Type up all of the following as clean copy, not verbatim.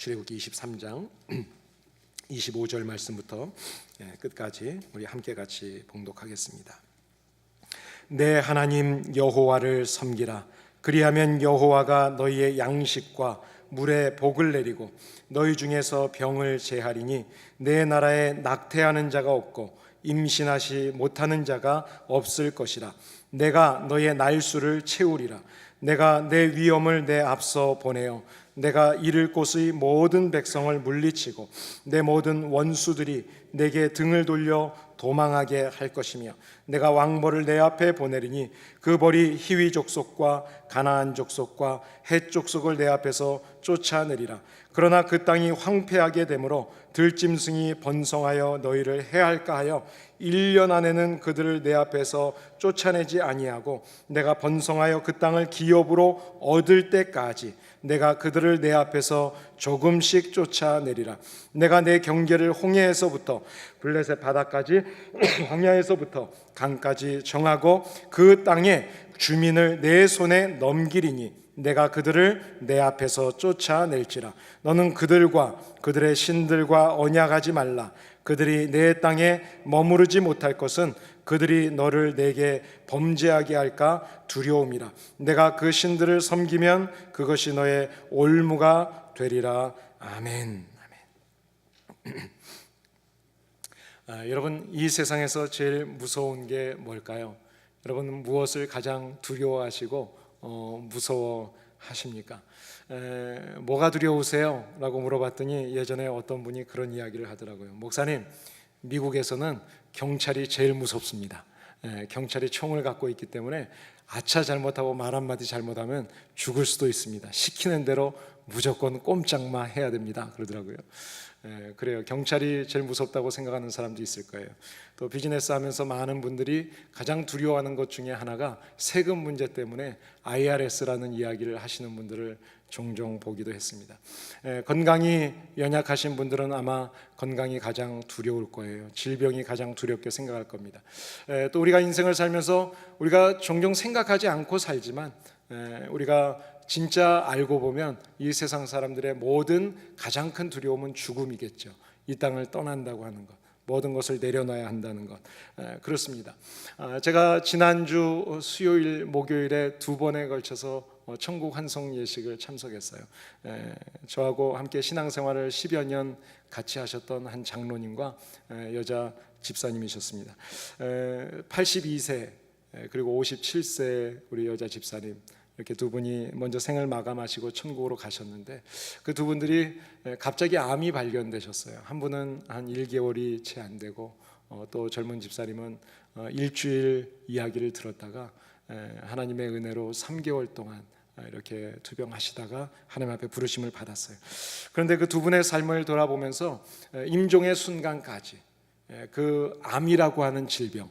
출애굽기 23장 25절 말씀부터 끝까지 우리 함께 같이 봉독하겠습니다. 내 하나님 여호와를 섬기라. 그리하면 여호와가 너희의 양식과 물에 복을 내리고 너희 중에서 병을 제하리니 내 나라에 낙태하는 자가 없고 임신하지 못하는 자가 없을 것이라. 내가 너희의 날수를 채우리라. 내가 내 위엄을 내 앞서 보내어 내가 이를 곳의 모든 백성을 물리치고 내 모든 원수들이 내게 등을 돌려 도망하게 할 것이며 내가 왕벌을 내 앞에 보내리니 그 벌이 히위 족속과 가나안 족속과 헷 족속을 내 앞에서 쫓아내리라. 그러나 그 땅이 황폐하게 되므로 들짐승이 번성하여 너희를 해할까 하여 1년 안에는 그들을 내 앞에서 쫓아내지 아니하고 내가 번성하여 그 땅을 기업으로 얻을 때까지 내가 그들을 내 앞에서 조금씩 쫓아내리라. 내가 내 경계를 홍해에서부터 블레셋 바다까지 광야에서부터 강까지 정하고 그 땅의 주민을 내 손에 넘기리니 내가 그들을 내 앞에서 쫓아낼지라. 너는 그들과 그들의 신들과 언약하지 말라. 그들이 내 땅에 머무르지 못할 것은 그들이 너를 내게 범죄하게 할까 두려움이라. 내가 그 신들을 섬기면 그것이 너의 올무가 되리라. 아멘. 여러분, 이 세상에서 제일 무서운 게 뭘까요? 여러분, 무엇을 가장 두려워하시고 무서워하십니까? 뭐가 두려우세요? 라고 물어봤더니 예전에 어떤 분이 그런 이야기를 하더라고요. 목사님, 미국에서는 경찰이 제일 무섭습니다. 경찰이 총을 갖고 있기 때문에 아차 잘못하고 말 한마디 잘못하면 죽을 수도 있습니다. 시키는 대로 무조건 꼼짝마 해야 됩니다. 그러더라고요. 그래요. 경찰이 제일 무섭다고 생각하는 사람도 있을 거예요. 또 비즈니스 하면서 많은 분들이 가장 두려워하는 것 중에 하나가 세금 문제 때문에 IRS라는 이야기를 하시는 분들을 종종 보기도 했습니다. 건강이 연약하신 분들은 아마 건강이 가장 두려울 거예요. 질병이 가장 두렵게 생각할 겁니다. 또 우리가 인생을 살면서 우리가 종종 생각하지 않고 살지만 우리가 진짜 알고 보면 이 세상 사람들의 모든 가장 큰 두려움은 죽음이겠죠. 이 땅을 떠난다고 하는 것, 모든 것을 내려놔야 한다는 것. 그렇습니다. 제가 지난주 수요일, 목요일에 두 번에 걸쳐서 천국 환송 예식을 참석했어요. 저하고 함께 신앙생활을 10여 년 같이 하셨던 한 장로님과 여자 집사님이셨습니다. 82세 그리고 57세 우리 여자 집사님, 이렇게 두 분이 먼저 생을 마감하시고 천국으로 가셨는데 그 두 분들이 갑자기 암이 발견되셨어요. 한 분은 한 1개월이 채 안 되고 또 젊은 집사님은 일주일 이야기를 들었다가 하나님의 은혜로 3개월 동안 이렇게 투병하시다가 하나님 앞에 부르심을 받았어요. 그런데 그 두 분의 삶을 돌아보면서 임종의 순간까지 그 암이라고 하는 질병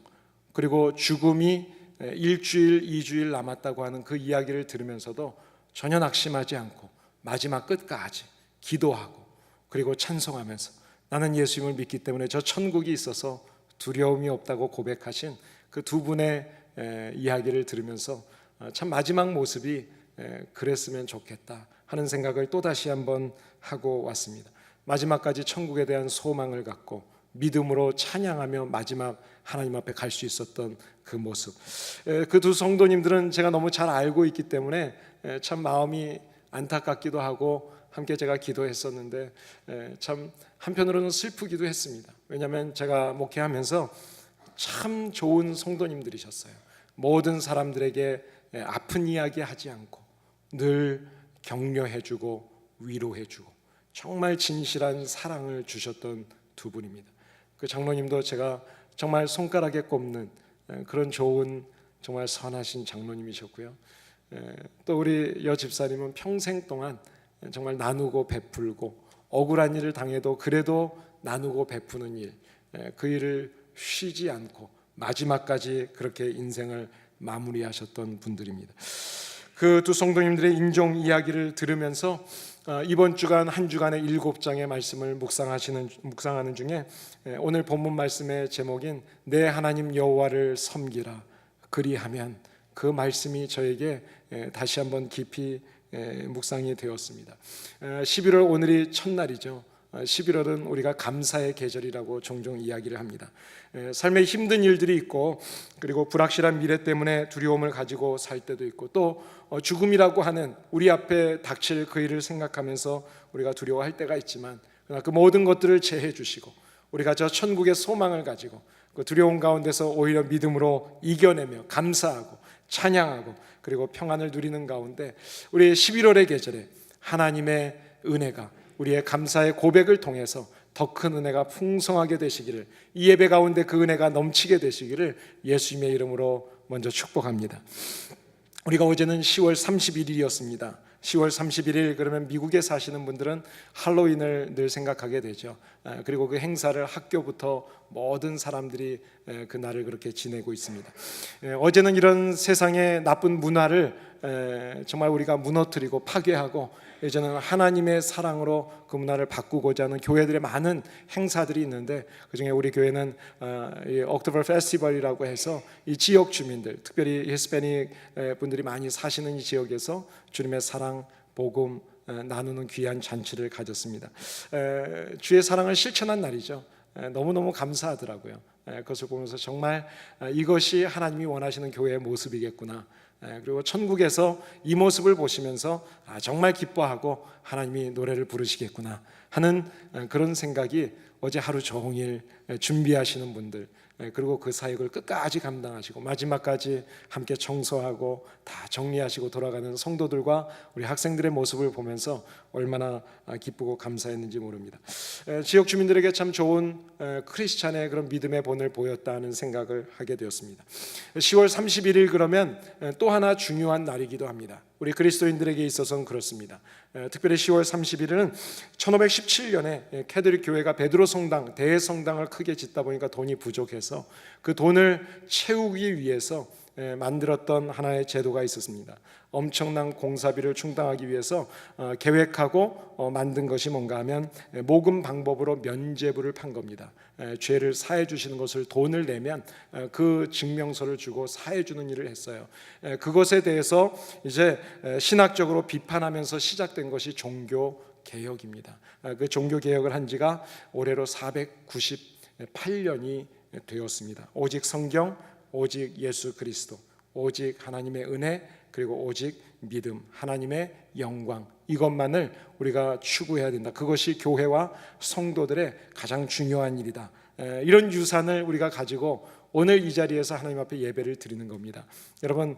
그리고 죽음이 일주일, 2주일 남았다고 하는 그 이야기를 들으면서도 전혀 낙심하지 않고 마지막 끝까지 기도하고 그리고 찬송하면서 나는 예수님을 믿기 때문에 저 천국이 있어서 두려움이 없다고 고백하신 그 두 분의 이야기를 들으면서 참 마지막 모습이 그랬으면 좋겠다 하는 생각을 또다시 한번 하고 왔습니다. 마지막까지 천국에 대한 소망을 갖고 믿음으로 찬양하며 마지막 하나님 앞에 갈 수 있었던 그 모습. 그 두 성도님들은 제가 너무 잘 알고 있기 때문에 참 마음이 안타깝기도 하고 함께 제가 기도했었는데 참 한편으로는 슬프기도 했습니다. 왜냐하면 제가 목회하면서 참 좋은 성도님들이셨어요. 모든 사람들에게 아픈 이야기 하지 않고 늘 격려해주고 위로해주고 정말 진실한 사랑을 주셨던 두 분입니다. 그 장로님도 제가 정말 손가락에 꼽는 그런 좋은 정말 선하신 장로님이셨고요. 또 우리 여 집사님은 평생 동안 정말 나누고 베풀고 억울한 일을 당해도 그래도 나누고 베푸는 일, 그 일을 쉬지 않고 마지막까지 그렇게 인생을 마무리하셨던 분들입니다. 그 두 성도님들의 인종 이야기를 들으면서 이번 주간 한 주간의 7장의 말씀을 묵상하는 중에 오늘 본문 말씀의 제목인 내 하나님 여호와를 섬기라 그리하면 그 말씀이 저에게 다시 한번 깊이 묵상이 되었습니다. 11월 오늘이 첫날이죠. 11월은 우리가 감사의 계절이라고 종종 이야기를 합니다. 삶에 힘든 일들이 있고, 그리고 불확실한 미래 때문에 두려움을 가지고 살 때도 있고, 또 죽음이라고 하는 우리 앞에 닥칠 그 일을 생각하면서 우리가 두려워할 때가 있지만, 그러나 그 모든 것들을 제해 주시고 우리가 저 천국의 소망을 가지고 그 두려움 가운데서 오히려 믿음으로 이겨내며 감사하고 찬양하고 그리고 평안을 누리는 가운데, 우리 11월의 계절에 하나님의 은혜가 우리의 감사의 고백을 통해서 더 큰 은혜가 풍성하게 되시기를, 이 예배 가운데 그 은혜가 넘치게 되시기를 예수님의 이름으로 먼저 축복합니다. 우리가 어제는 10월 31일이었습니다. 10월 31일 그러면 미국에 사시는 분들은 할로윈을 늘 생각하게 되죠. 그리고 그 행사를 학교부터 모든 사람들이 그 날을 그렇게 지내고 있습니다. 어제는 이런 세상의 나쁜 문화를 정말 우리가 무너뜨리고 파괴하고, 이제는 하나님의 사랑으로 그 문화를 바꾸고자 하는 교회들의 많은 행사들이 있는데, 그중에 우리 교회는 이 옥토버 페스티벌이라고 해서 이 지역 주민들, 특별히 히스패닉 분들이 많이 사시는 이 지역에서 주님의 사랑, 복음 나누는 귀한 잔치를 가졌습니다. 주의 사랑을 실천한 날이죠. 너무너무 감사하더라고요. 그것을 보면서 정말 이것이 하나님이 원하시는 교회의 모습이겠구나, 그리고 천국에서 이 모습을 보시면서 정말 기뻐하고 하나님이 노래를 부르시겠구나 하는 그런 생각이, 어제 하루 종일 준비하시는 분들, 그리고 그 사역을 끝까지 감당하시고 마지막까지 함께 청소하고 다 정리하시고 돌아가는 성도들과 우리 학생들의 모습을 보면서 얼마나 기쁘고 감사했는지 모릅니다. 지역 주민들에게 참 좋은 크리스찬의 그런 믿음의 본을 보였다는 생각을 하게 되었습니다. 10월 31일 그러면 또 하나 중요한 날이기도 합니다. 우리 그리스도인들에게 있어서는 그렇습니다. 특별히 10월 31일은 1517년에 캐톨릭 교회가 베드로 성당, 대성당을 크게 짓다 보니까 돈이 부족해서 그 돈을 채우기 위해서 만들었던 하나의 제도가 있었습니다. 엄청난 공사비를 충당하기 위해서 계획하고 만든 것이 뭔가 하면 모금 방법으로 면죄부를 판 겁니다. 죄를 사해 주시는 것을 돈을 내면 그 증명서를 주고 사해 주는 일을 했어요. 그것에 대해서 이제 신학적으로 비판하면서 시작된 것이 종교 개혁입니다. 그 종교 개혁을 한 지가 올해로 498년이 되었습니다. 오직 성경, 오직 예수 그리스도, 오직 하나님의 은혜, 그리고 오직 믿음, 하나님의 영광, 이것만을 우리가 추구해야 된다. 그것이 교회와 성도들의 가장 중요한 일이다. 이런 유산을 우리가 가지고 오늘 이 자리에서 하나님 앞에 예배를 드리는 겁니다. 여러분,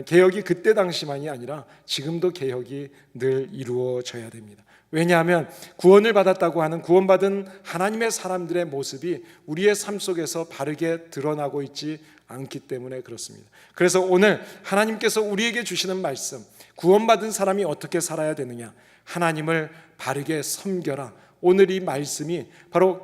개혁이 그때 당시만이 아니라 지금도 개혁이 늘 이루어져야 됩니다. 왜냐하면 구원을 받았다고 하는 구원받은 하나님의 사람들의 모습이 우리의 삶 속에서 바르게 드러나고 있지 않기 때문에 그렇습니다. 그래서 오늘 하나님께서 우리에게 주시는 말씀, 구원받은 사람이 어떻게 살아야 되느냐, 하나님을 바르게 섬겨라. 오늘 이 말씀이 바로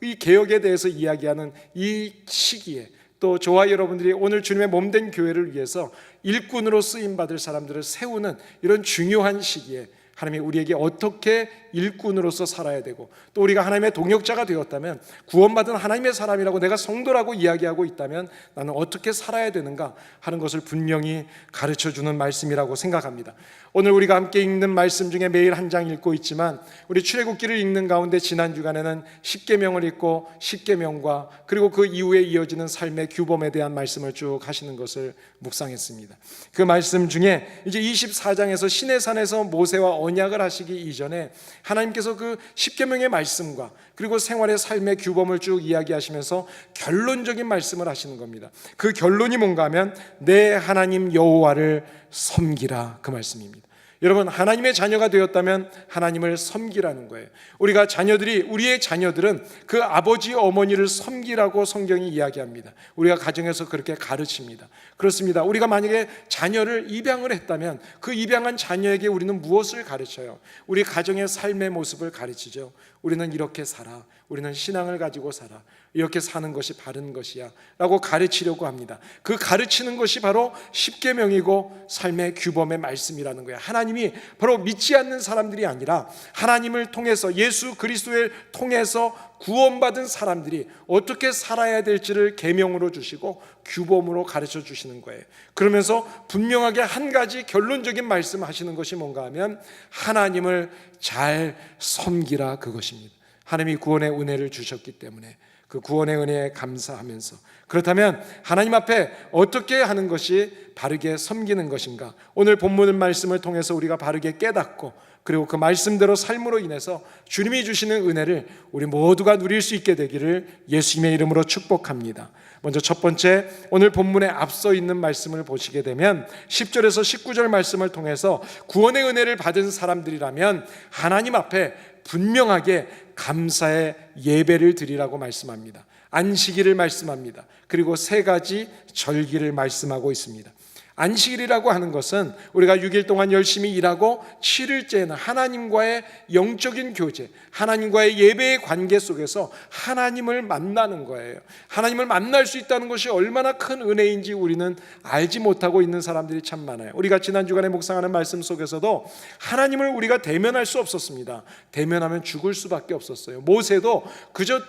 이 개혁에 대해서 이야기하는 이 시기에, 또 저와 여러분들이 오늘 주님의 몸된 교회를 위해서 일꾼으로 쓰임받을 사람들을 세우는 이런 중요한 시기에 하나님이 우리에게 어떻게 일꾼으로서 살아야 되고, 또 우리가 하나님의 동역자가 되었다면, 구원받은 하나님의 사람이라고 내가 성도라고 이야기하고 있다면 나는 어떻게 살아야 되는가 하는 것을 분명히 가르쳐주는 말씀이라고 생각합니다. 오늘 우리가 함께 읽는 말씀 중에 매일 한 장 읽고 있지만, 우리 출애굽기를 읽는 가운데 지난 주간에는 십계명을 읽고 십계명과 그리고 그 이후에 이어지는 삶의 규범에 대한 말씀을 쭉 하시는 것을 묵상했습니다. 그 말씀 중에 이제 24장에서 시내산에서 모세와 언약을 하시기 이전에 하나님께서 그 십계명의 말씀과 그리고 생활의 삶의 규범을 쭉 이야기하시면서 결론적인 말씀을 하시는 겁니다. 그 결론이 뭔가 하면 내 하나님 여호와를 섬기라, 그 말씀입니다. 여러분, 하나님의 자녀가 되었다면 하나님을 섬기라는 거예요. 우리의 자녀들은 그 아버지 어머니를 섬기라고 성경이 이야기합니다. 우리가 가정에서 그렇게 가르칩니다. 그렇습니다. 우리가 만약에 자녀를 입양을 했다면 그 입양한 자녀에게 우리는 무엇을 가르쳐요? 우리 가정의 삶의 모습을 가르치죠. 우리는 이렇게 살아, 우리는 신앙을 가지고 살아, 이렇게 사는 것이 바른 것이야 라고 가르치려고 합니다. 그 가르치는 것이 바로 십계명이고 삶의 규범의 말씀이라는 거예요. 하나님의 하나님이 바로 믿지 않는 사람들이 아니라 하나님을 통해서, 예수 그리스도를 통해서 구원받은 사람들이 어떻게 살아야 될지를 계명으로 주시고 규범으로 가르쳐 주시는 거예요. 그러면서 분명하게 한 가지 결론적인 말씀하시는 것이 뭔가 하면 하나님을 잘 섬기라, 그것입니다. 하나님이 구원의 은혜를 주셨기 때문에 그 구원의 은혜에 감사하면서, 그렇다면 하나님 앞에 어떻게 하는 것이 바르게 섬기는 것인가? 오늘 본문 말씀을 통해서 우리가 바르게 깨닫고, 그리고 그 말씀대로 삶으로 인해서 주님이 주시는 은혜를 우리 모두가 누릴 수 있게 되기를 예수님의 이름으로 축복합니다. 먼저 첫 번째, 오늘 본문에 앞서 있는 말씀을 보시게 되면 10절에서 19절 말씀을 통해서 구원의 은혜를 받은 사람들이라면 하나님 앞에 분명하게 감사의 예배를 드리라고 말씀합니다. 안식일을 말씀합니다. 그리고 세 가지 절기를 말씀하고 있습니다. 안식일이라고 하는 것은 우리가 6일 동안 열심히 일하고 7일째는 하나님과의 영적인 교제, 하나님과의 예배의 관계 속에서 하나님을 만나는 거예요. 하나님을 만날 수 있다는 것이 얼마나 큰 은혜인지 우리는 알지 못하고 있는 사람들이 참 많아요. 우리가 지난 주간에 묵상하는 말씀 속에서도 하나님을 우리가 대면할 수 없었습니다. 대면하면 죽을 수밖에 없었어요. 모세도 그저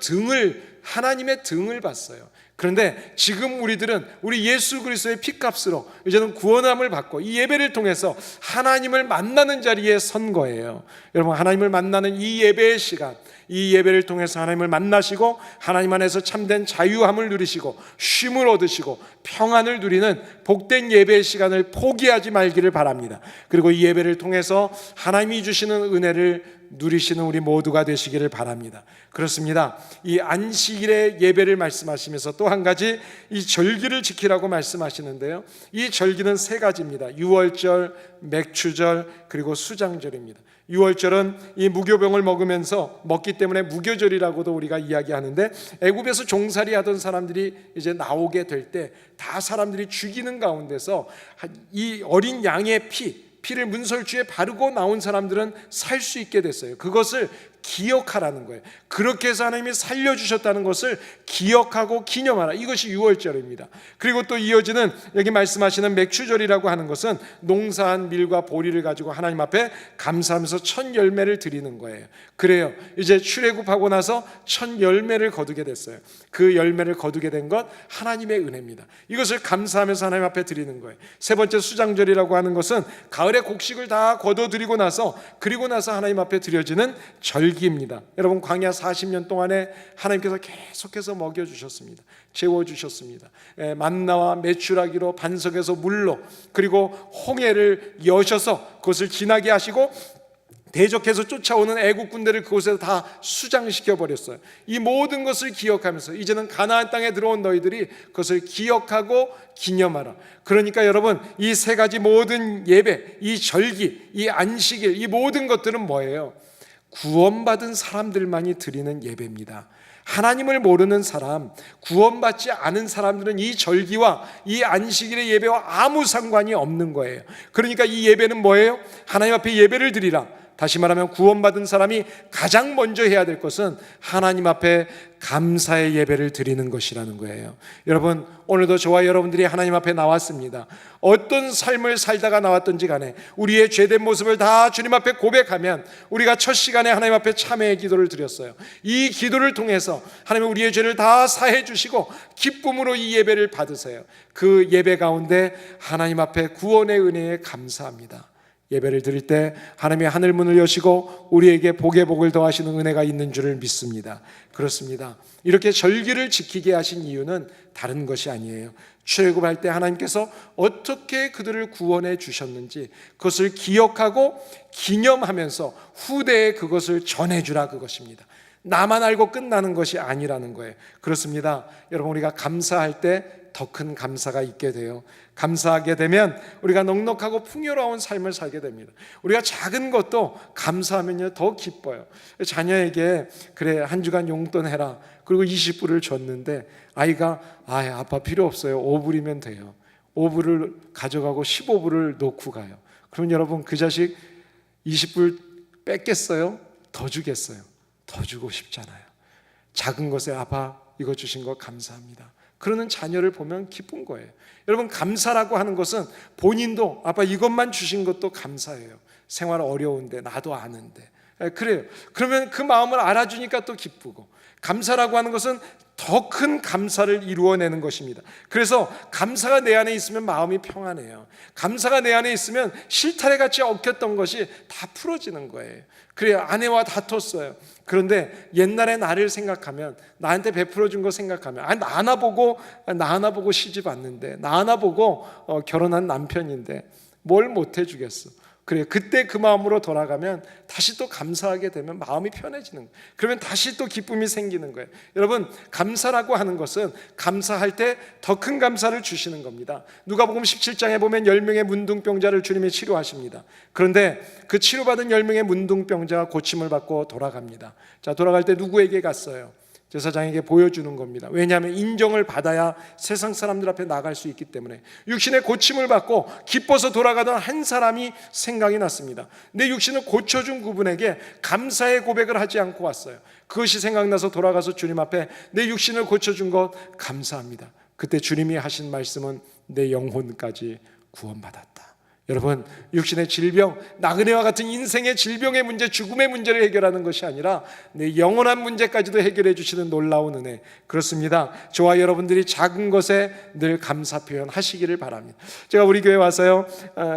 하나님의 등을 봤어요. 그런데 지금 우리들은 우리 예수 그리스도의 피값으로 이제는 구원함을 받고 이 예배를 통해서 하나님을 만나는 자리에 선 거예요. 여러분, 하나님을 만나는 이 예배의 시간, 이 예배를 통해서 하나님을 만나시고 하나님 안에서 참된 자유함을 누리시고 쉼을 얻으시고 평안을 누리는 복된 예배의 시간을 포기하지 말기를 바랍니다. 그리고 이 예배를 통해서 하나님이 주시는 은혜를 누리시는 우리 모두가 되시기를 바랍니다. 그렇습니다. 이 안식일의 예배를 말씀하시면서 또 한 가지 이 절기를 지키라고 말씀하시는데요, 이 절기는 세 가지입니다. 유월절, 맥추절, 그리고 수장절입니다. 유월절은 이 무교병을 먹기 때문에 무교절이라고도 우리가 이야기하는데, 애굽에서 종살이 하던 사람들이 이제 나오게 될 때 다 사람들이 죽이는 가운데서 이 어린 양의 피를 문설주에 바르고 나온 사람들은 살 수 있게 됐어요. 그것을 기억하라는 거예요. 그렇게 해서 하나님이 살려주셨다는 것을 기억하고 기념하라. 이것이 유월절입니다. 그리고 또 이어지는 여기 말씀하시는 맥추절이라고 하는 것은 농사한 밀과 보리를 가지고 하나님 앞에 감사하면서 첫 열매를 드리는 거예요. 그래요, 이제 출애굽하고 나서 첫 열매를 거두게 됐어요. 그 열매를 거두게 된 것 하나님의 은혜입니다. 이것을 감사하면서 하나님 앞에 드리는 거예요. 세 번째 수장절이라고 하는 것은 가을에 곡식을 다 거둬들이고 나서, 그리고 나서 하나님 앞에 드려지는 절기입니다. 여러분, 광야 40년 동안에 하나님께서 계속해서 먹여주셨습니다. 재워주셨습니다. 만나와 메추라기로, 반석에서 물로, 그리고 홍해를 여셔서 그것을 지나게 하시고 대적해서 쫓아오는 애국 군대를 그곳에서 다 수장시켜 버렸어요. 이 모든 것을 기억하면서 이제는 가나안 땅에 들어온 너희들이 그것을 기억하고 기념하라. 그러니까 여러분, 이 세 가지 모든 예배, 이 절기, 이 안식일, 이 모든 것들은 뭐예요? 구원받은 사람들만이 드리는 예배입니다. 하나님을 모르는 사람, 구원받지 않은 사람들은 이 절기와 이 안식일의 예배와 아무 상관이 없는 거예요. 그러니까 이 예배는 뭐예요? 하나님 앞에 예배를 드리라. 다시 말하면 구원받은 사람이 가장 먼저 해야 될 것은 하나님 앞에 감사의 예배를 드리는 것이라는 거예요. 여러분, 오늘도 저와 여러분들이 하나님 앞에 나왔습니다. 어떤 삶을 살다가 나왔던지 간에 우리의 죄된 모습을 다 주님 앞에 고백하면 우리가 첫 시간에 하나님 앞에 참회의 기도를 드렸어요. 이 기도를 통해서 하나님은 우리의 죄를 다 사해 주시고 기쁨으로 이 예배를 받으세요. 그 예배 가운데 하나님 앞에 구원의 은혜에 감사합니다. 예배를 드릴 때 하나님의 하늘 문을 여시고 우리에게 복의 복을 더하시는 은혜가 있는 줄을 믿습니다. 그렇습니다. 이렇게 절기를 지키게 하신 이유는 다른 것이 아니에요. 출애굽할 때 하나님께서 어떻게 그들을 구원해 주셨는지 그것을 기억하고 기념하면서 후대에 그것을 전해주라, 그것입니다. 나만 알고 끝나는 것이 아니라는 거예요. 그렇습니다. 여러분, 우리가 감사할 때 더 큰 감사가 있게 돼요. 감사하게 되면 우리가 넉넉하고 풍요로운 삶을 살게 됩니다. 우리가 작은 것도 감사하면요 더 기뻐요. 자녀에게 그래 한 주간 용돈 해라, 그리고 20불을 줬는데 아이가 아빠 필요 없어요, 5불이면 돼요. 5불을 가져가고 15불을 놓고 가요. 그럼 여러분, 그 자식 20불 뺏겠어요? 더 주겠어요? 더 주고 싶잖아요. 작은 것에 아빠 이거 주신 거 감사합니다. 그러는 자녀를 보면 기쁜 거예요. 여러분, 감사라고 하는 것은 본인도 아빠 이것만 주신 것도 감사해요. 생활 어려운데 나도 아는데. 그래요. 그러면 그 마음을 알아주니까 또 기쁘고, 감사라고 하는 것은 더 큰 감사를 이루어내는 것입니다. 그래서 감사가 내 안에 있으면 마음이 평안해요. 감사가 내 안에 있으면 실타래같이 엉켰던 것이 다 풀어지는 거예요. 그래요. 아내와 다퉜어요. 그런데 옛날에 나를 생각하면, 나한테 베풀어 준 거 생각하면, 나 하나 보고 시집 왔는데, 나 하나 보고 결혼한 남편인데 뭘 못 해주겠어. 그래요. 그때 그 마음으로 돌아가면 다시 또 감사하게 되면 마음이 편해지는 거예요. 그러면 다시 또 기쁨이 생기는 거예요. 여러분, 감사라고 하는 것은 감사할 때 더 큰 감사를 주시는 겁니다. 누가복음 17장에 보면 10명의 문둥병자를 주님이 치료하십니다. 그런데 그 치료받은 10명의 문둥병자가 고침을 받고 돌아갑니다. 자, 돌아갈 때 누구에게 갔어요? 제사장에게 보여주는 겁니다. 왜냐하면 인정을 받아야 세상 사람들 앞에 나갈 수 있기 때문에. 육신의 고침을 받고 기뻐서 돌아가던 한 사람이 생각이 났습니다. 내 육신을 고쳐준 그분에게 감사의 고백을 하지 않고 왔어요. 그것이 생각나서 돌아가서 주님 앞에 내 육신을 고쳐준 것 감사합니다. 그때 주님이 하신 말씀은 내 영혼까지 구원받았다. 여러분, 육신의 질병, 나그네와 같은 인생의 질병의 문제, 죽음의 문제를 해결하는 것이 아니라 내 영원한 문제까지도 해결해 주시는 놀라운 은혜. 그렇습니다. 저와 여러분들이 작은 것에 늘 감사 표현하시기를 바랍니다. 제가 우리 교회 와서요,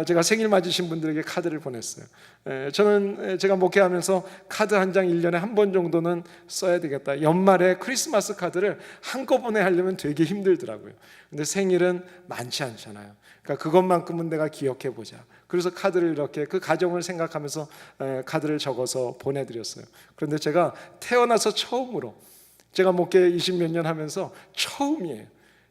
제가 생일 맞으신 분들에게 카드를 보냈어요. 저는 제가 목회하면서 카드 한 장 1년에 한 번 정도는 써야 되겠다. 연말에 크리스마스 카드를 한꺼번에 하려면 되게 힘들더라고요. 근데 생일은 많지 않잖아요. 그러니까 그것만큼은 내가 기억해 보자. 그래서 카드를 이렇게 그 가정을 생각하면서 카드를 적어서 보내드렸어요. 그런데 제가 태어나서 처음으로, 제가 목회 20몇 년 하면서 처음이에요.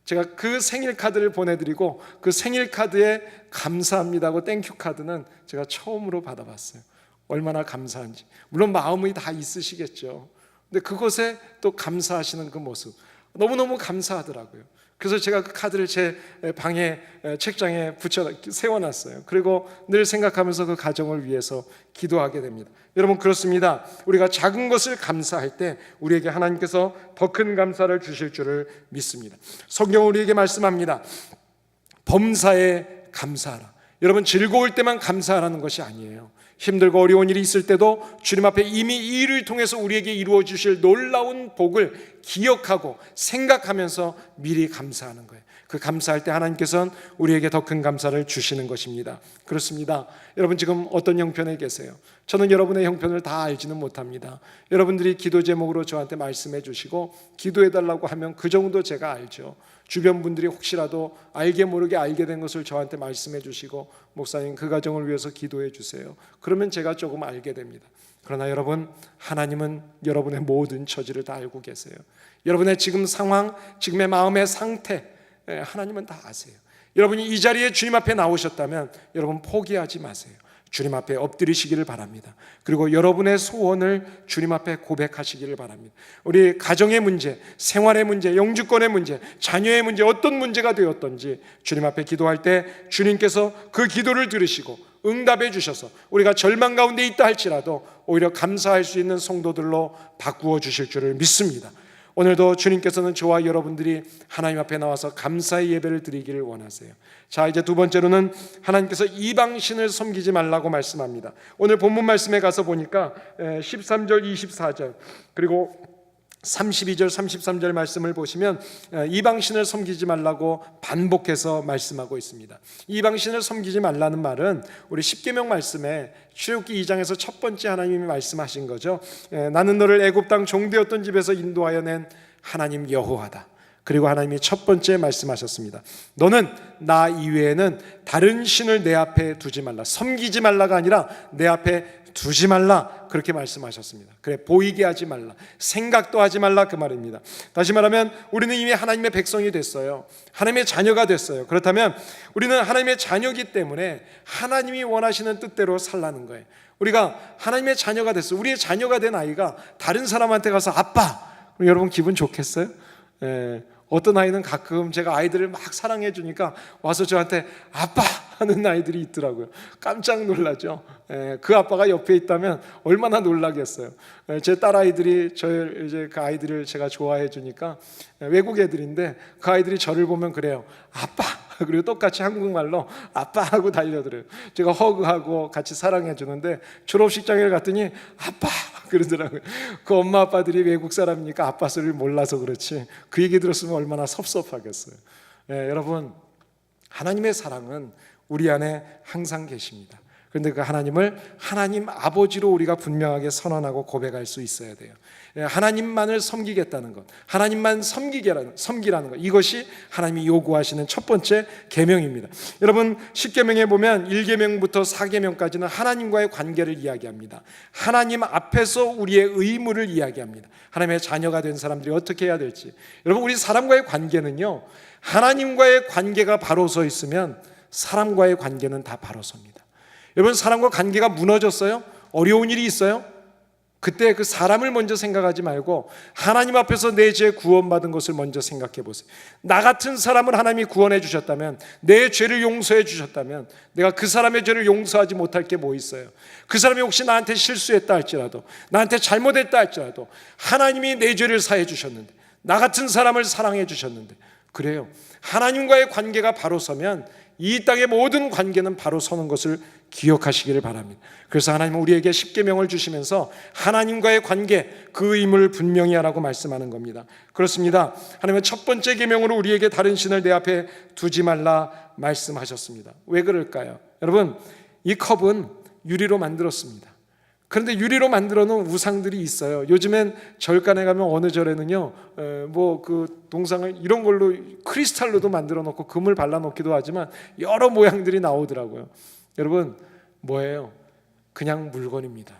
제가 그 생일 카드를 보내드리고 그 생일 카드에 감사합니다고 땡큐 카드는 제가 처음으로 받아봤어요. 얼마나 감사한지. 물론 마음이 다 있으시겠죠. 근데 그것에 또 감사하시는 그 모습 너무너무 감사하더라고요. 그래서 제가 그 카드를 제 방에 책장에 세워놨어요. 그리고 늘 생각하면서 그 가정을 위해서 기도하게 됩니다. 여러분, 그렇습니다. 우리가 작은 것을 감사할 때 우리에게 하나님께서 더 큰 감사를 주실 줄을 믿습니다. 성경은 우리에게 말씀합니다. 범사에 감사하라. 여러분, 즐거울 때만 감사하라는 것이 아니에요. 힘들고 어려운 일이 있을 때도 주님 앞에 이미 이 일을 통해서 우리에게 이루어 주실 놀라운 복을 기억하고 생각하면서 미리 감사하는 거예요. 그 감사할 때 하나님께서는 우리에게 더 큰 감사를 주시는 것입니다. 그렇습니다. 여러분, 지금 어떤 형편에 계세요? 저는 여러분의 형편을 다 알지는 못합니다. 여러분들이 기도 제목으로 저한테 말씀해 주시고 기도해 달라고 하면 그 정도 제가 알죠. 주변 분들이 혹시라도 알게 모르게 알게 된 것을 저한테 말씀해 주시고, 목사님 그 가정을 위해서 기도해 주세요. 그러면 제가 조금 알게 됩니다. 그러나 여러분, 하나님은 여러분의 모든 처지를 다 알고 계세요. 여러분의 지금 상황, 지금의 마음의 상태, 하나님은 다 아세요. 여러분이 이 자리에 주님 앞에 나오셨다면 여러분 포기하지 마세요. 주님 앞에 엎드리시기를 바랍니다. 그리고 여러분의 소원을 주님 앞에 고백하시기를 바랍니다. 우리 가정의 문제, 생활의 문제, 영주권의 문제, 자녀의 문제, 어떤 문제가 되었던지 주님 앞에 기도할 때 주님께서 그 기도를 들으시고 응답해 주셔서 우리가 절망 가운데 있다 할지라도 오히려 감사할 수 있는 성도들로 바꾸어 주실 줄을 믿습니다. 오늘도 주님께서는 저와 여러분들이 하나님 앞에 나와서 감사의 예배를 드리기를 원하세요. 자, 이제 두 번째로는 하나님께서 이방신을 섬기지 말라고 말씀합니다. 오늘 본문 말씀에 가서 보니까 13절, 24절 그리고 32절, 33절 말씀을 보시면 이방신을 섬기지 말라고 반복해서 말씀하고 있습니다. 이방신을 섬기지 말라는 말은 우리 십계명 말씀에 출애굽기 2장에서 첫 번째 하나님이 말씀하신 거죠. 나는 너를 애굽 땅 종되었던 집에서 인도하여 낸 하나님 여호와다. 그리고 하나님이 첫 번째 말씀하셨습니다. 너는 나 이외에는 다른 신을 내 앞에 두지 말라. 섬기지 말라가 아니라 내 앞에 두지 말라, 그렇게 말씀하셨습니다. 그래, 보이게 하지 말라, 생각도 하지 말라, 그 말입니다. 다시 말하면 우리는 이미 하나님의 백성이 됐어요. 하나님의 자녀가 됐어요. 그렇다면 우리는 하나님의 자녀이기 때문에 하나님이 원하시는 뜻대로 살라는 거예요. 우리가 하나님의 자녀가 됐어요. 우리의 자녀가 된 아이가 다른 사람한테 가서 아빠, 그럼 여러분 기분 좋겠어요? 어떤 아이는 가끔 제가 아이들을 막 사랑해 주니까 와서 저한테 아빠 하는 아이들이 있더라고요. 깜짝 놀라죠. 그 아빠가 옆에 있다면 얼마나 놀라겠어요. 제 딸 아이들이 이제 그 아이들을 제가 좋아해 주니까 외국 애들인데 그 아이들이 저를 보면 그래요. 아빠 그리고 똑같이 한국말로 아빠 하고 달려들어요. 제가 허그하고 같이 사랑해 주는데 졸업식장에 갔더니 아빠 그러더라고요. 그 엄마 아빠들이 외국 사람이니까 아빠 소리를 몰라서 그렇지 그 얘기 들었으면 얼마나 섭섭하겠어요. 여러분, 하나님의 사랑은 우리 안에 항상 계십니다. 그런데 그 하나님을 하나님 아버지로 우리가 분명하게 선언하고 고백할 수 있어야 돼요. 하나님만을 섬기겠다는 것, 하나님만 섬기라는 것, 이것이 하나님이 요구하시는 첫 번째 계명입니다. 여러분, 10계명에 보면 1계명부터 4계명까지는 하나님과의 관계를 이야기합니다. 하나님 앞에서 우리의 의무를 이야기합니다. 하나님의 자녀가 된 사람들이 어떻게 해야 될지. 여러분, 우리 사람과의 관계는요, 하나님과의 관계가 바로 서 있으면 사람과의 관계는 다 바로 섭니다. 여러분, 사람과 관계가 무너졌어요? 어려운 일이 있어요? 그때 그 사람을 먼저 생각하지 말고 하나님 앞에서 내 죄 구원받은 것을 먼저 생각해 보세요. 나 같은 사람을 하나님이 구원해 주셨다면, 내 죄를 용서해 주셨다면, 내가 그 사람의 죄를 용서하지 못할 게 뭐 있어요? 그 사람이 혹시 나한테 실수했다 할지라도, 나한테 잘못했다 할지라도 하나님이 내 죄를 사해 주셨는데, 나 같은 사람을 사랑해 주셨는데, 그래요, 하나님과의 관계가 바로 서면 이 땅의 모든 관계는 바로 서는 것을 기억하시기를 바랍니다. 그래서 하나님은 우리에게 십계명을 주시면서 하나님과의 관계, 그 의무를 분명히 하라고 말씀하는 겁니다. 그렇습니다. 하나님은 첫 번째 계명으로 우리에게 다른 신을 내 앞에 두지 말라 말씀하셨습니다. 왜 그럴까요? 여러분, 이 컵은 유리로 만들었습니다. 그런데 유리로 만들어 놓은 우상들이 있어요. 요즘엔 절간에 가면 어느 절에는요, 그 동상을 이런 걸로 크리스탈로도 만들어 놓고 금을 발라 놓기도 하지만 여러 모양들이 나오더라고요. 여러분, 뭐예요? 그냥 물건입니다.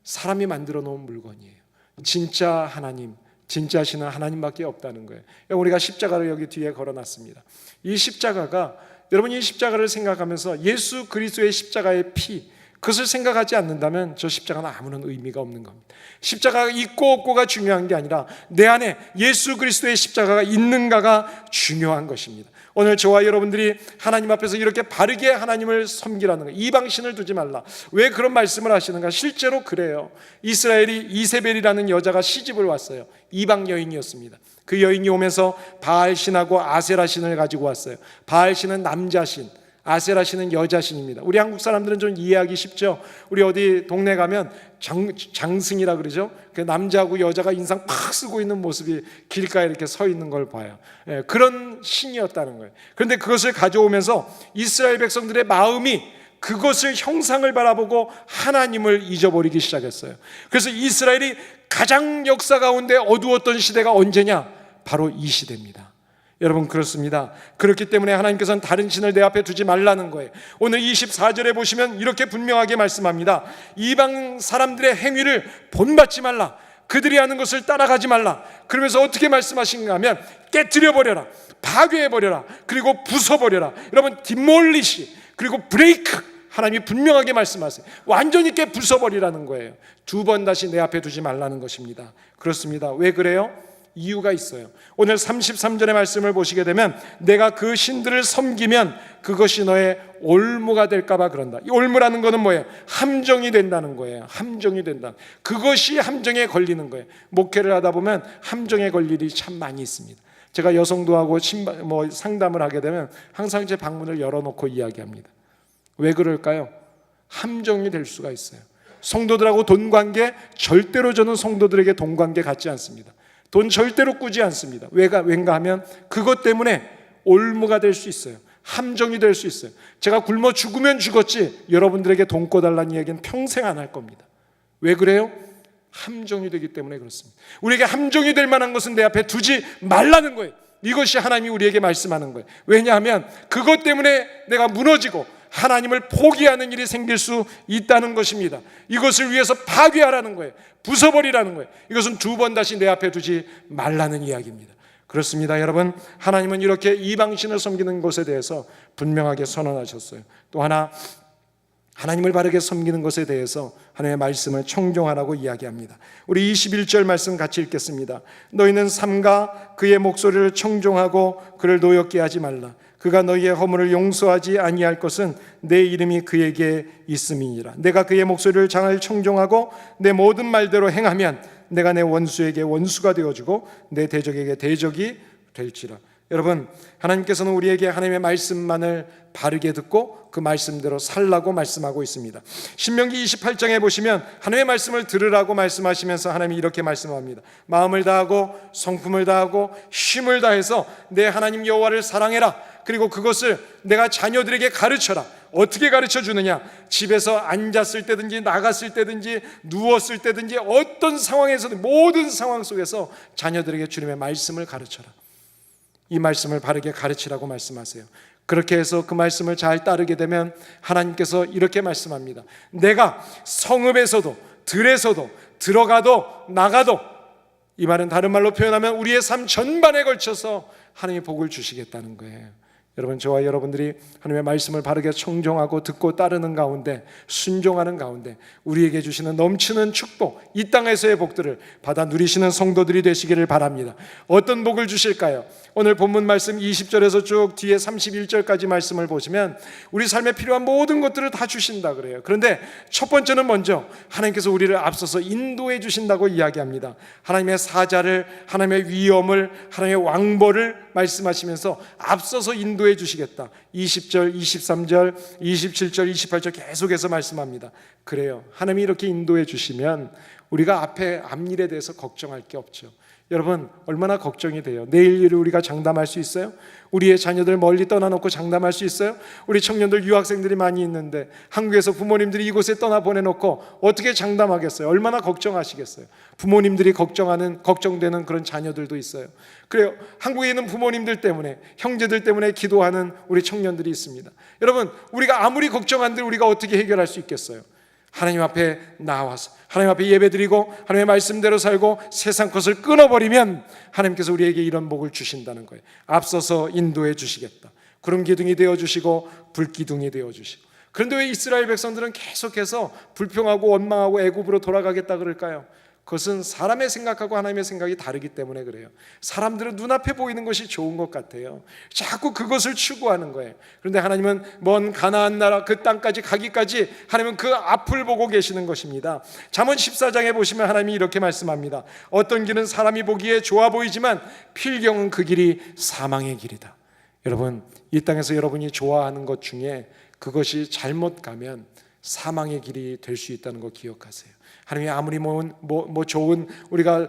사람이 만들어 놓은 물건이에요. 진짜 하나님, 진짜 신은 하나님밖에 없다는 거예요. 우리가 십자가를 여기 뒤에 걸어놨습니다. 이 십자가가, 여러분, 이 십자가를 생각하면서 예수 그리스도의 십자가의 피, 그것을 생각하지 않는다면 저 십자가는 아무런 의미가 없는 겁니다. 십자가가 있고 없고가 중요한 게 아니라 내 안에 예수 그리스도의 십자가가 있는가가 중요한 것입니다. 오늘 저와 여러분들이 하나님 앞에서 이렇게 바르게 하나님을 섬기라는 거예요. 이방신을 두지 말라. 왜 그런 말씀을 하시는가? 실제로 그래요. 이스라엘이 이세벨이라는 여자가 시집을 왔어요. 이방 여인이었습니다. 그 여인이 오면서 바알신하고 아세라신을 가지고 왔어요. 바알신은 남자신, 아세라신은 여자신입니다. 우리 한국 사람들은 좀 이해하기 쉽죠. 우리 어디 동네 가면 장승이라 그러죠. 그 남자하고 여자가 인상 팍 쓰고 있는 모습이 길가에 이렇게 서 있는 걸 봐요. 그런 신이었다는 거예요. 그런데 그것을 가져오면서 이스라엘 백성들의 마음이 그것을 형상을 바라보고 하나님을 잊어버리기 시작했어요. 그래서 이스라엘이 가장 역사 가운데 어두웠던 시대가 언제냐? 바로 이 시대입니다. 여러분, 그렇습니다. 그렇기 때문에 하나님께서는 다른 신을 내 앞에 두지 말라는 거예요. 오늘 24절에 보시면 이렇게 분명하게 말씀합니다. 이방 사람들의 행위를 본받지 말라. 그들이 하는 것을 따라가지 말라. 그러면서 어떻게 말씀하신가 하면 깨뜨려버려라, 파괴해버려라, 그리고 부숴버려라. 여러분, 디몰리시, 그리고 브레이크, 하나님이 분명하게 말씀하세요. 완전히 부숴버리라는 거예요. 두 번 다시 내 앞에 두지 말라는 것입니다. 그렇습니다. 왜 그래요? 이유가 있어요. 오늘 33절의 말씀을 보시게 되면 내가 그 신들을 섬기면 그것이 너의 올무가 될까 봐 그런다. 이 올무라는 것은 뭐예요? 함정이 된다는 거예요. 함정이 된다. 그것이 함정에 걸리는 거예요. 목회를 하다 보면 함정에 걸릴 일이 참 많이 있습니다. 제가 여성도하고 상담을 하게 되면 항상 제 방문을 열어놓고 이야기합니다. 왜 그럴까요? 함정이 될 수가 있어요. 성도들하고 돈 관계, 절대로 저는 성도들에게 돈 관계 갖지 않습니다. 돈 절대로 꾸지 않습니다. 왠가 하면 그것 때문에 올무가 될 수 있어요. 함정이 될 수 있어요. 제가 굶어 죽으면 죽었지 여러분들에게 돈 꿔달라는 이야기는 평생 안 할 겁니다. 왜 그래요? 함정이 되기 때문에 그렇습니다. 우리에게 함정이 될 만한 것은 내 앞에 두지 말라는 거예요. 이것이 하나님이 우리에게 말씀하는 거예요. 왜냐하면 그것 때문에 내가 무너지고 하나님을 포기하는 일이 생길 수 있다는 것입니다. 이것을 위해서 파괴하라는 거예요. 부숴버리라는 거예요. 이것은 두 번 다시 내 앞에 두지 말라는 이야기입니다. 그렇습니다. 여러분, 하나님은 이렇게 이방신을 섬기는 것에 대해서 분명하게 선언하셨어요. 또 하나, 하나님을 바르게 섬기는 것에 대해서 하나님의 말씀을 청종하라고 이야기합니다. 우리 21절 말씀 같이 읽겠습니다. 너희는 삼가 그의 목소리를 청종하고 그를 노엽게 하지 말라. 그가 너희의 허물을 용서하지 아니할 것은 내 이름이 그에게 있음이니라. 내가 그의 목소리를 잘 청종하고 내 모든 말대로 행하면 내가 내 원수에게 원수가 되어주고 내 대적에게 대적이 될지라. 여러분, 하나님께서는 우리에게 하나님의 말씀만을 바르게 듣고 그 말씀대로 살라고 말씀하고 있습니다. 신명기 28장에 보시면 하나님의 말씀을 들으라고 말씀하시면서 하나님이 이렇게 말씀합니다. 마음을 다하고 성품을 다하고 힘을 다해서 내 하나님 여호와를 사랑해라. 그리고 그것을 내가 자녀들에게 가르쳐라. 어떻게 가르쳐 주느냐? 집에서 앉았을 때든지 나갔을 때든지 누웠을 때든지 어떤 상황에서든 모든 상황 속에서 자녀들에게 주님의 말씀을 가르쳐라. 이 말씀을 바르게 가르치라고 말씀하세요. 그렇게 해서 그 말씀을 잘 따르게 되면 하나님께서 이렇게 말씀합니다. 내가 성읍에서도 들에서도 들어가도 나가도, 이 말은 다른 말로 표현하면 우리의 삶 전반에 걸쳐서 하나님이 복을 주시겠다는 거예요. 여러분, 저와 여러분들이 하나님의 말씀을 바르게 청종하고 듣고 따르는 가운데, 순종하는 가운데 우리에게 주시는 넘치는 축복, 이 땅에서의 복들을 받아 누리시는 성도들이 되시기를 바랍니다. 어떤 복을 주실까요? 오늘 본문 말씀 20절에서 쭉 뒤에 31절까지 말씀을 보시면 우리 삶에 필요한 모든 것들을 다 주신다 그래요. 그런데 첫 번째는 먼저 하나님께서 우리를 앞서서 인도해 주신다고 이야기합니다. 하나님의 사자를, 하나님의 위엄을, 하나님의 왕벌을 말씀하시면서 앞서서 인도해 주시겠다. 20절, 23절, 27절, 28절 계속해서 말씀합니다. 그래요. 하나님이 이렇게 인도해 주시면 우리가 앞일에 대해서 걱정할 게 없죠. 여러분, 얼마나 걱정이 돼요. 내일 일을 우리가 장담할 수 있어요? 우리의 자녀들 멀리 떠나놓고 장담할 수 있어요? 우리 청년들, 유학생들이 많이 있는데 한국에서 부모님들이 이곳에 떠나보내놓고 어떻게 장담하겠어요? 얼마나 걱정하시겠어요? 부모님들이 걱정되는 그런 자녀들도 있어요. 그래요. 한국에 있는 부모님들 때문에, 형제들 때문에 기도하는 우리 청년들이 있습니다. 여러분, 우리가 아무리 걱정한들 우리가 어떻게 해결할 수 있겠어요? 하나님 앞에 나와서 하나님 앞에 예배드리고 하나님의 말씀대로 살고 세상 것을 끊어버리면 하나님께서 우리에게 이런 복을 주신다는 거예요. 앞서서 인도해 주시겠다. 구름 기둥이 되어주시고 불기둥이 되어주시고. 그런데 왜 이스라엘 백성들은 계속해서 불평하고 원망하고 애굽으로 돌아가겠다 그럴까요? 그것은 사람의 생각하고 하나님의 생각이 다르기 때문에 그래요. 사람들은 눈앞에 보이는 것이 좋은 것 같아요. 자꾸 그것을 추구하는 거예요. 그런데 하나님은 먼 가나안 나라 그 땅까지 가기까지 하나님은 그 앞을 보고 계시는 것입니다. 잠언 14장에 보시면 하나님이 이렇게 말씀합니다. 어떤 길은 사람이 보기에 좋아 보이지만 필경은 그 길이 사망의 길이다. 여러분, 이 땅에서 여러분이 좋아하는 것 중에 그것이 잘못 가면 사망의 길이 될 수 있다는 거 기억하세요. 하나님이 아무리 좋은 우리가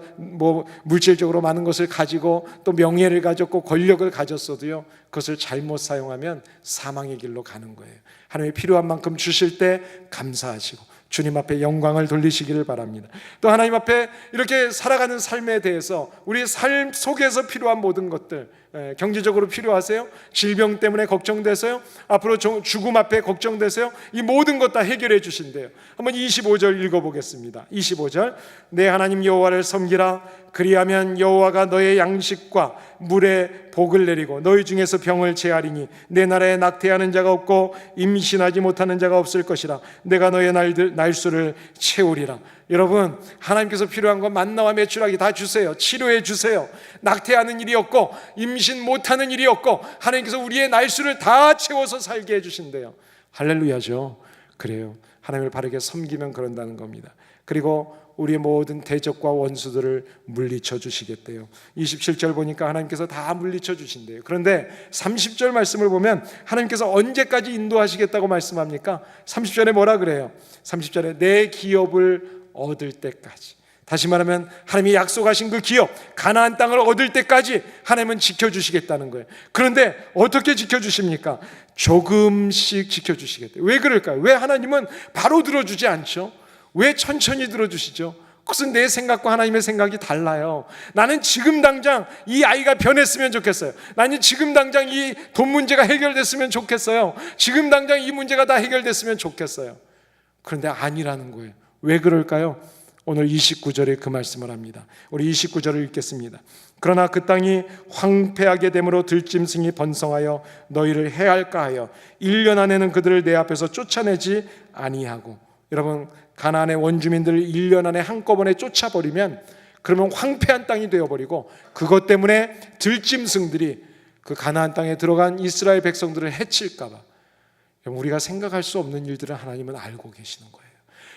물질적으로 많은 것을 가지고 또 명예를 가졌고 권력을 가졌어도요, 그것을 잘못 사용하면 사망의 길로 가는 거예요. 하나님이 필요한 만큼 주실 때 감사하시고 주님 앞에 영광을 돌리시기를 바랍니다. 또 하나님 앞에 이렇게 살아가는 삶에 대해서 우리 삶 속에서 필요한 모든 것들, 경제적으로 필요하세요? 질병 때문에 걱정되세요? 앞으로 죽음 앞에 걱정되세요? 이 모든 것 다 해결해 주신대요. 한번 25절 읽어보겠습니다. 25절, 내 하나님 여호와를 섬기라. 그리하면 여호와가 너의 양식과 물에 복을 내리고 너희 중에서 병을 제하리니 내 나라에 낙태하는 자가 없고 임신하지 못하는 자가 없을 것이라. 내가 너의 날수를 채우리라. 여러분, 하나님께서 필요한 건 만나와 메추라기 다 주세요. 치료해 주세요. 낙태하는 일이 없고 임신 못하는 일이 없고 하나님께서 우리의 날수를 다 채워서 살게 해주신대요. 할렐루야죠. 그래요. 하나님을 바르게 섬기면 그런다는 겁니다. 그리고 우리의 모든 대적과 원수들을 물리쳐 주시겠대요. 27절 보니까 하나님께서 다 물리쳐 주신대요. 그런데 30절 말씀을 보면 하나님께서 언제까지 인도하시겠다고 말씀합니까? 30절에 뭐라 그래요? 30절에 내 기업을 얻을 때까지. 다시 말하면 하나님이 약속하신 그 기업, 가나안 땅을 얻을 때까지 하나님은 지켜주시겠다는 거예요. 그런데 어떻게 지켜주십니까? 조금씩 지켜주시겠대요. 왜 그럴까요? 왜 하나님은 바로 들어주지 않죠? 왜 천천히 들어주시죠? 그것은 내 생각과 하나님의 생각이 달라요. 나는 지금 당장 이 아이가 변했으면 좋겠어요. 나는 지금 당장 이 돈 문제가 해결됐으면 좋겠어요. 지금 당장 이 문제가 다 해결됐으면 좋겠어요. 그런데 아니라는 거예요. 왜 그럴까요? 오늘 29절에 그 말씀을 합니다. 우리 29절을 읽겠습니다. 그러나 그 땅이 황폐하게 되므로 들짐승이 번성하여 너희를 해할까 하여 1년 안에는 그들을 내 앞에서 쫓아내지 아니하고. 여러분, 가나안의 원주민들을 1년 안에 한꺼번에 쫓아버리면 그러면 황폐한 땅이 되어버리고 그것 때문에 들짐승들이 그 가나안 땅에 들어간 이스라엘 백성들을 해칠까 봐. 우리가 생각할 수 없는 일들을 하나님은 알고 계시는 거예요.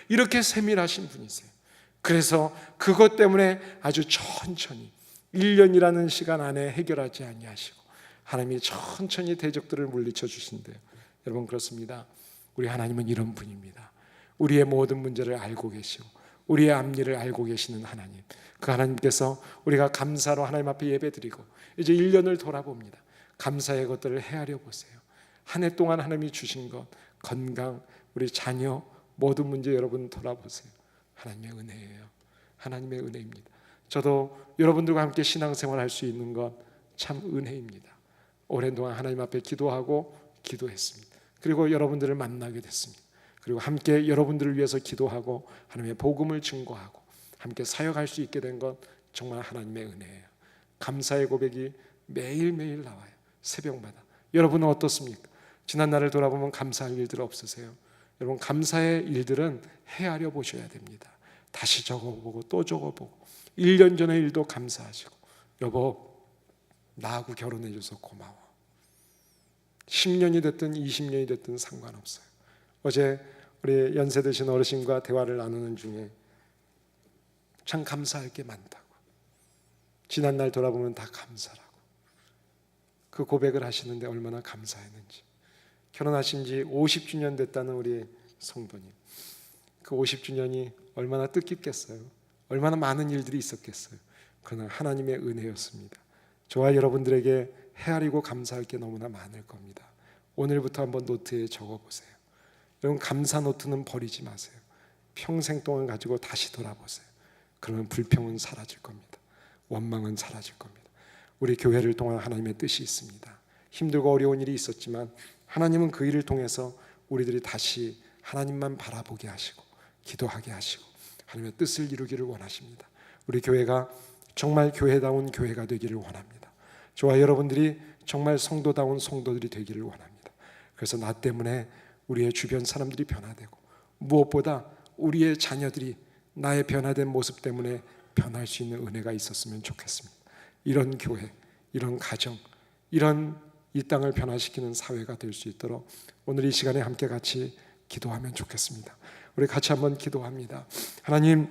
이렇게 세밀하신 분이세요. 그래서 그것 때문에 아주 천천히 1년이라는 시간 안에 해결하지 아니하시고 하나님이 천천히 대적들을 물리쳐 주신대요. 여러분, 그렇습니다. 우리 하나님은 이런 분입니다. 우리의 모든 문제를 알고 계시고 우리의 앞일을 알고 계시는 하나님, 그 하나님께서 우리가 감사로 하나님 앞에 예배드리고 이제 1년을 돌아봅니다. 감사의 것들을 헤아려 보세요. 한 해 동안 하나님이 주신 것, 건강, 우리 자녀 모든 문제 여러분 돌아보세요. 하나님의 은혜예요. 하나님의 은혜입니다. 저도 여러분들과 함께 신앙생활 할 수 있는 것 참 은혜입니다. 오랜 동안 하나님 앞에 기도하고 기도했습니다. 그리고 여러분들을 만나게 됐습니다. 그리고 함께 여러분들을 위해서 기도하고 하나님의 복음을 증거하고 함께 사역할 수 있게 된 것 정말 하나님의 은혜예요. 감사의 고백이 매일매일 나와요. 새벽마다. 여러분은 어떻습니까? 지난 날을 돌아보면 감사할 일들 없으세요? 여러분, 감사의 일들은 헤아려 보셔야 됩니다. 다시 적어보고 또 적어보고 1년 전의 일도 감사하시고, 여보 나하고 결혼해줘서 고마워. 10년이 됐든 20년이 됐든 상관없어요. 어제 우리 연세 드신 어르신과 대화를 나누는 중에 참 감사할 게 많다고, 지난 날 돌아보면 다 감사라고 그 고백을 하시는데 얼마나 감사했는지. 결혼하신 지 50주년 됐다는 우리 성도님, 그 50주년이 얼마나 뜻깊겠어요. 얼마나 많은 일들이 있었겠어요. 그러나 하나님의 은혜였습니다. 저와 여러분들에게 헤아리고 감사할 게 너무나 많을 겁니다. 오늘부터 한번 노트에 적어보세요. 여러분, 감사 노트는 버리지 마세요. 평생 동안 가지고 다시 돌아보세요. 그러면 불평은 사라질 겁니다. 원망은 사라질 겁니다. 우리 교회를 통한 하나님의 뜻이 있습니다. 힘들고 어려운 일이 있었지만 하나님은 그 일을 통해서 우리들이 다시 하나님만 바라보게 하시고 기도하게 하시고 하나님의 뜻을 이루기를 원하십니다. 우리 교회가 정말 교회다운 교회가 되기를 원합니다. 저와 여러분들이 정말 성도다운 성도들이 되기를 원합니다. 그래서 나 때문에 우리의 주변 사람들이 변화되고 무엇보다 우리의 자녀들이 나의 변화된 모습 때문에 변할 수 있는 은혜가 있었으면 좋겠습니다. 이런 교회, 이런 가정, 이런 이 땅을 변화시키는 사회가 될 수 있도록 오늘 이 시간에 함께 같이 기도하면 좋겠습니다. 우리 같이 한번 기도합니다. 하나님,